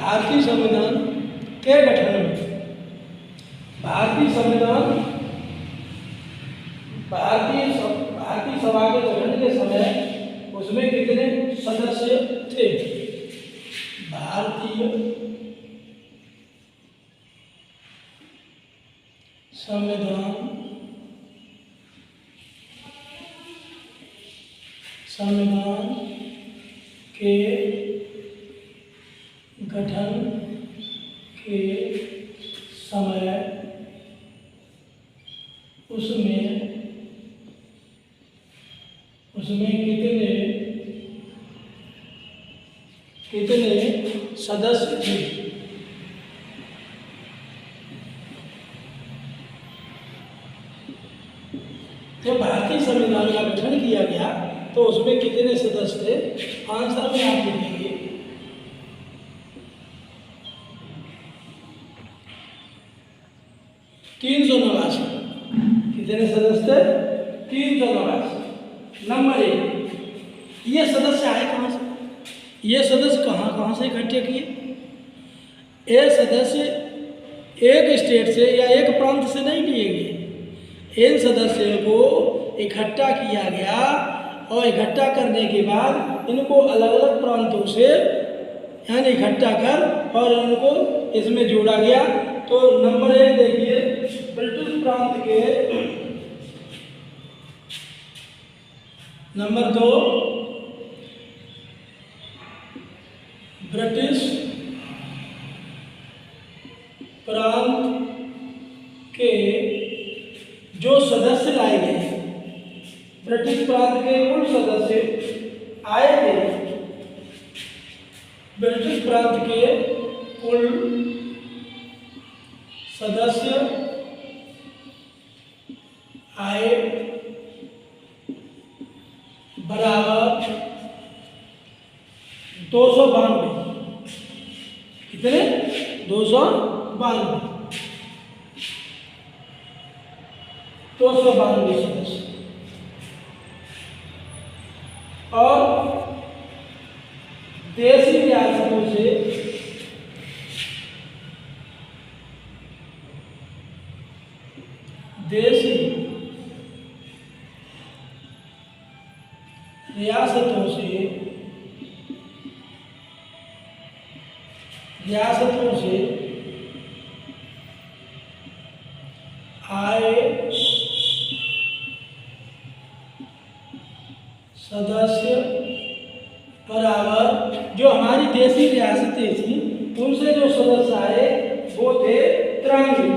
भारतीय संविधान के गठन में भारतीय सभा के गठन के समय उसमें कितने सदस्य थे? भारतीय संविधान के गठन के समय उसमें कितने सदस्य थे? जब भारतीय संविधान का गठन किया गया तो उसमें कितने सदस्य थे? आंसर में आप लिखेंगे 389। कितने सदस्य थे? 389। नंबर 1, ये सदस्य आए कहाँ से? ये सदस्य कहाँ से इकट्ठे किए? ये सदस्य एक स्टेट से या एक प्रांत से नहीं लिए गए। इन सदस्यों को इकट्ठा किया गया और इकट्ठा करने के बाद इनको अलग अलग प्रांतों से यानी इकट्ठा कर और इनको इसमें जोड़ा गया। तो नंबर 1 देखिए, ब्रिटिश प्रांत के। नंबर 2, ब्रिटिश प्रांत के जो सदस्य लाए गए, ब्रिटिश प्रांत के कुल सदस्य आए थे। ब्रिटिश प्रांत के कुल सदस्य आए बराबर 292। कितने? 292 सदस्य। और देशी रियासतों से आए सदस्य बराबर जो हमारी देशी रियासतें थी उनसे जो सदस्य आए वो थे 93।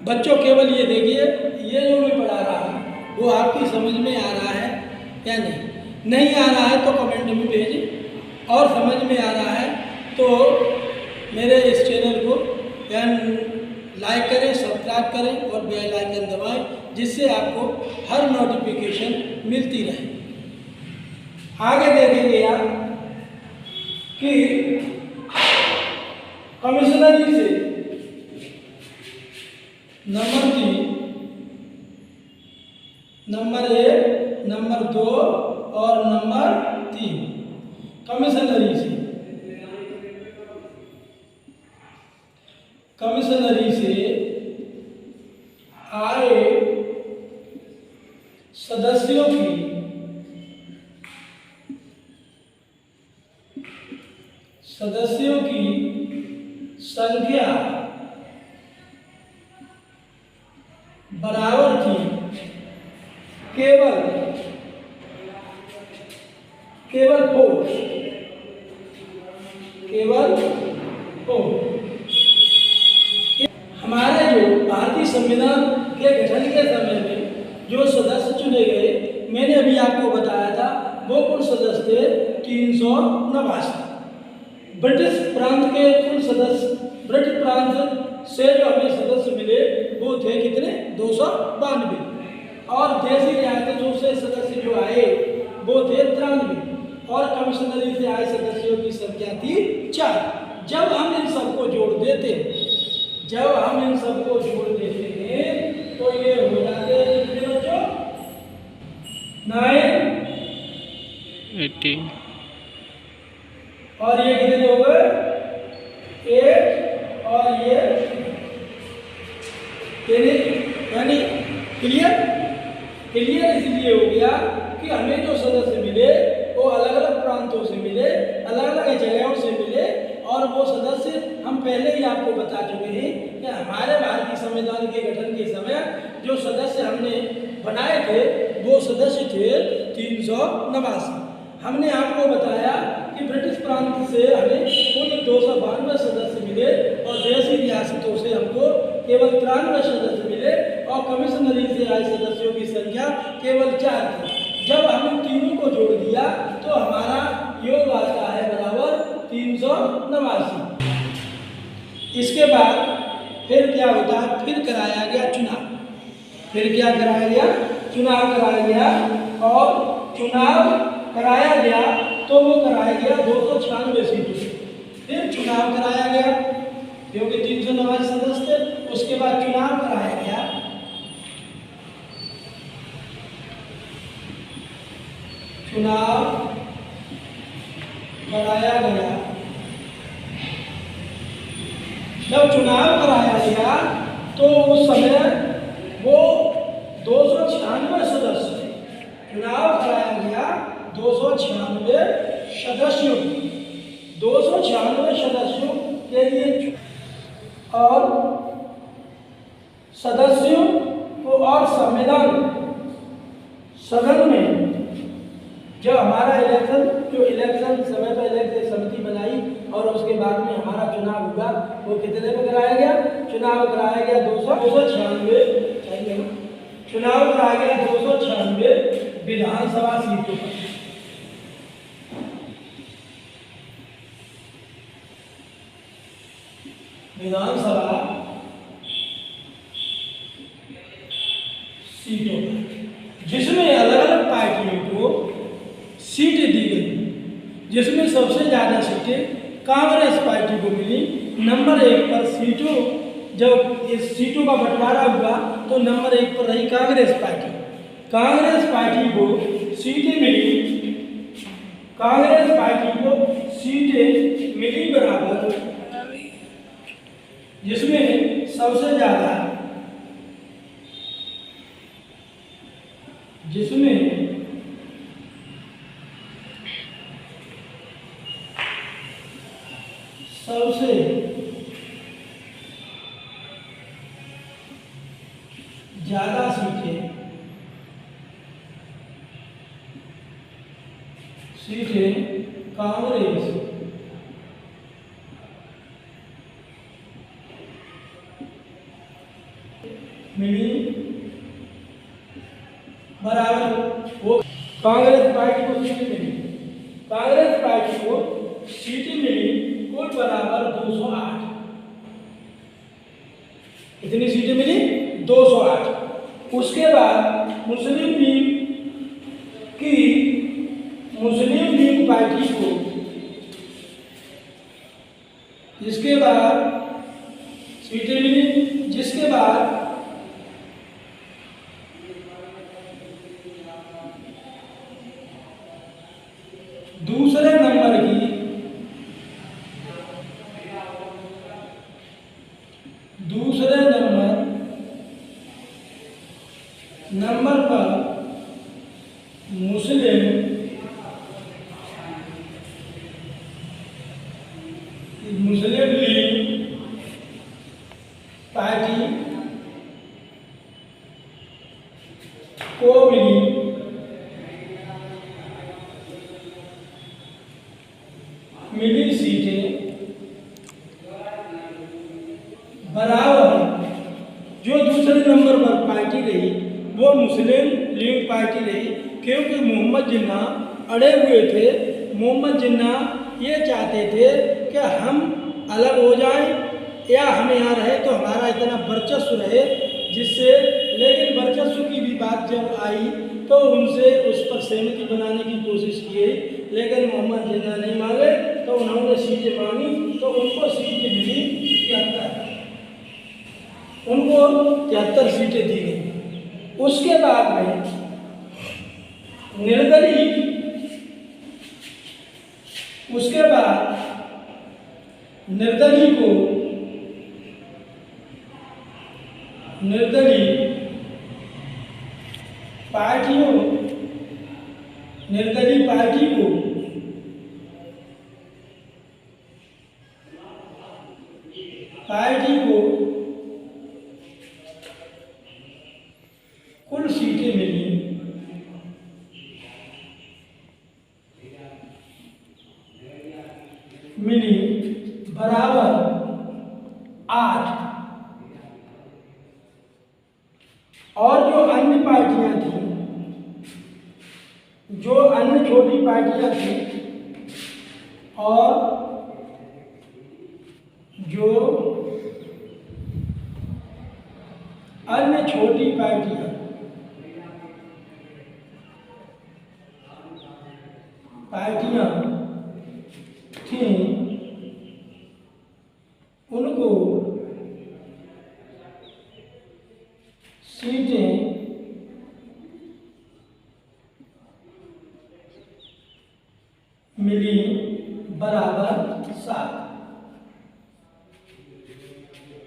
बच्चों केवल ये देखिए, ये जो मैं पढ़ा रहा हूँ वो आपकी समझ में आ रहा है या नहीं आ रहा है तो कमेंट में भेजें, और समझ में आ रहा है तो मेरे इस चैनल को लाइक करें, सब्सक्राइब करें और बेल आइकन दबाएं, जिससे आपको हर नोटिफिकेशन मिलती रहे। आगे देखेंगे आप कि कमिश्नरी से नंबर 3, नंबर 1, नंबर 2 और नंबर 3 कमिश्नरी से आए सदस्यों की संख्या बराबर थी केवल 4। हमारे जो भारतीय संविधान के गठन के समय में जो सदस्य चुने गए, मैंने अभी आपको बताया था वो कुल सदस्य थे 389। ब्रिटिश प्रांत के कुल सदस्य, ब्रिटिश प्रांत से जो हमें सदस्य मिले वो थे कितने? 292। और देशी रियासतों से सदस्य जो आए वो थे 93 और कमिश्नरी से आए सदस्यों की संख्या थी 4। जब हम इन सबको जोड़ देते हैं तो ये हो जाते हैं बच्चों 9 18 और ये कितने हो गए 8 और ये यानी क्लियर इसलिए हो गया कि हमें जो सदस्य मिले वो अलग अलग प्रांतों से मिले, अलग अलग जगहों से मिले, और वो सदस्य हम पहले ही आपको बता चुके हैं कि हमारे भारतीय संविधान के गठन के समय जो सदस्य हमने बनाए थे वो सदस्य थे 389। हमने आपको बताया कि ब्रिटिश प्रांत से हमें कुल 292 सदस्य मिले और देशी रियासतों से हमको केवल 93 सदस्य मिले और कमिश्नरी से आए सदस्यों की संख्या केवल 4 थी। जब हम तीनों को जोड़ दिया तो हमारा योग आता है बराबर 389। इसके बाद फिर क्या होता है, फिर कराया गया चुनाव। फिर क्या कराया गया, चुनाव कराया गया, और चुनाव कराया गया तो वो कराया गया 296 सीटों से। फिर चुनाव कराया गया क्योंकि 389 सदस्य थे। उसके बाद चुनाव कराया गया, चुनाव कराया गया। जब चुनाव कराया गया तो उस समय वो 296 सदस्य थे। चुनाव कराया गया 296 सदस्यों 296 सदस्यों के लिए, और सदस्यों को और संविधान सदन में जब हमारा इलेक्शन समय पर इलेक्शन समिति बनाई और उसके बाद में हमारा चुनाव हुआ, वो कितने में कराया गया, चुनाव कराया गया 296 चुनाव कराया गया 296 विधानसभा सीटों पर। विधानसभा सीटों पर जिसमें अलग अलग पार्टियों को सीटें दी गई, जिसमें सबसे ज़्यादा सीटें कांग्रेस पार्टी को मिली। नंबर 1 पर सीटों, जब इस सीटों का बंटवारा हुआ तो नंबर 1 पर रही कांग्रेस पार्टी। कांग्रेस पार्टी को सीटें मिली, कांग्रेस पार्टी को सीटें मिली बराबर, जिसमें सबसे ज़्यादा सीटें कांग्रेस मिली बराबर, वो कांग्रेस पार्टी को सीटें मिली, कांग्रेस पार्टी को सीटें मिली कुल बराबर 208। कितनी सीटें मिली, 208। उसके बाद मुस्लिम लीग पार्टी को, इसके बाद सीटें मिली, जिसके बाद दूसरे नंबर पर मुस्लिम लीग पार्टी को मिली सीटें बराबर। जो दूसरे नंबर पर पार्टी रही वो मुस्लिम लीग पार्टी रही, क्योंकि मोहम्मद जिन्नाह अड़े हुए थे। मोहम्मद जिन्नाह ये चाहते थे कि हम अलग हो जाएं या हम यहाँ रहे तो हमारा इतना वर्चस्व रहे, जिससे, लेकिन वर्चस्व की भी बात जब आई तो उनसे उस पर सहमति बनाने की कोशिश की, लेकिन मोहम्मद जिन्नाह नहीं मांगे तो उन्होंने सीटें मांगी तो उनको सीटें मिली 73, उनको 73 सीटें दी गई। उसके बाद में निर्दलीय, उसके बाद निर्दलीय पार्टी को कुल सीटें मिली बराबर 8। और जो अन्य पार्टियां थी, जो अन्य छोटी पार्टियां थी, और जो अन्य छोटी पार्टियां थी, उनको सीटें मिली बराबर 7।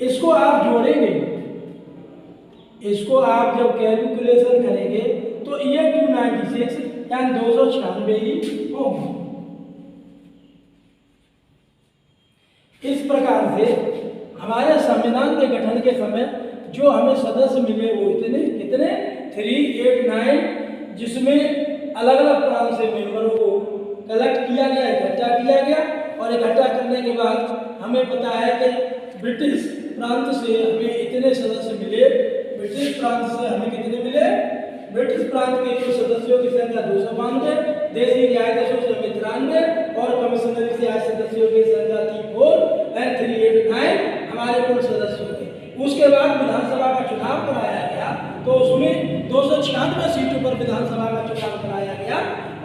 इसको आप जोड़ेंगे, इसको आप जब कैलकुलेशन करेंगे तो ये 296 यानी 296 ही होगी। इस प्रकार से हमारे संविधान के गठन के समय जो हमें सदस्य मिले वो कितने 389, जिसमें अलग अलग प्रांत से मेंबरों को कलेक्ट किया गया, इकट्ठा किया गया। और इकट्ठा करने के बाद हमें पता है कि ब्रिटिश प्रांत से हमें इतने सदस्य मिले। ब्रिटिश प्रांत से हमें कितने मिले? ब्रिटिश प्रांत के कुल सदस्यों की संख्या 292, देशी रियायतों से हमें 93 और कमिश्नरी से आए सदस्यों की संख्या 389 हमारे कुल सदस्यों थे। उसके बाद विधानसभा का चुनाव कराया गया तो उसमें 296 सीटों पर विधानसभा का चुनाव कराया गया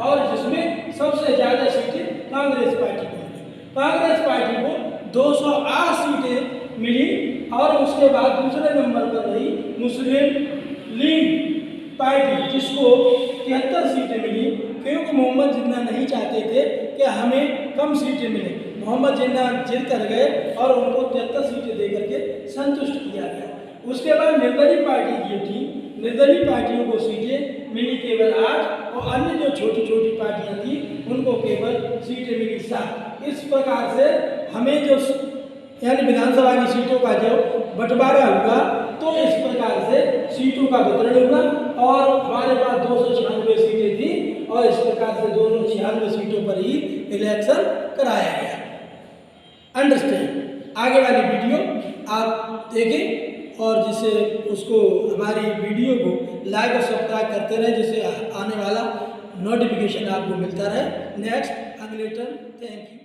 और जिसमें सबसे ज्यादा सीटें कांग्रेस पार्टी को मिली। कांग्रेस पार्टी को 208 सीटें मिली और उसके बाद दूसरे नंबर पर रही मुस्लिम लीग पार्टी, जिसको 73 सीटें मिली, क्योंकि मोहम्मद जिन्ना नहीं चाहते थे कि हमें कम सीटें मिले। मोहम्मद जिन्ना जिद कर गए और उनको 73 सीटें देकर के संतुष्ट किया गया। उसके बाद निर्दलीय पार्टी ये थी, निर्दलीय पार्टियों को सीटें मिली केवल 8 और अन्य जो छोटी छोटी पार्टियां थी उनको केवल सीटें मिली 7। इस प्रकार से हमें जो यानी विधानसभा की सीटों का जो बंटवारा हुआ तो इस प्रकार से सीटों का वितरण हुआ और हमारे पास 296 सीटें थी और इस प्रकार से 296 सीटों पर ही इलेक्शन कराया गया। अंडरस्टैंड? आगे वाली वीडियो आप देखें और जिससे उसको हमारी वीडियो को लाइक और सब्सक्राइब करते रहें, जिससे आने वाला नोटिफिकेशन आपको मिलता रहे। नेक्स्ट अगले टर्म। Thank you.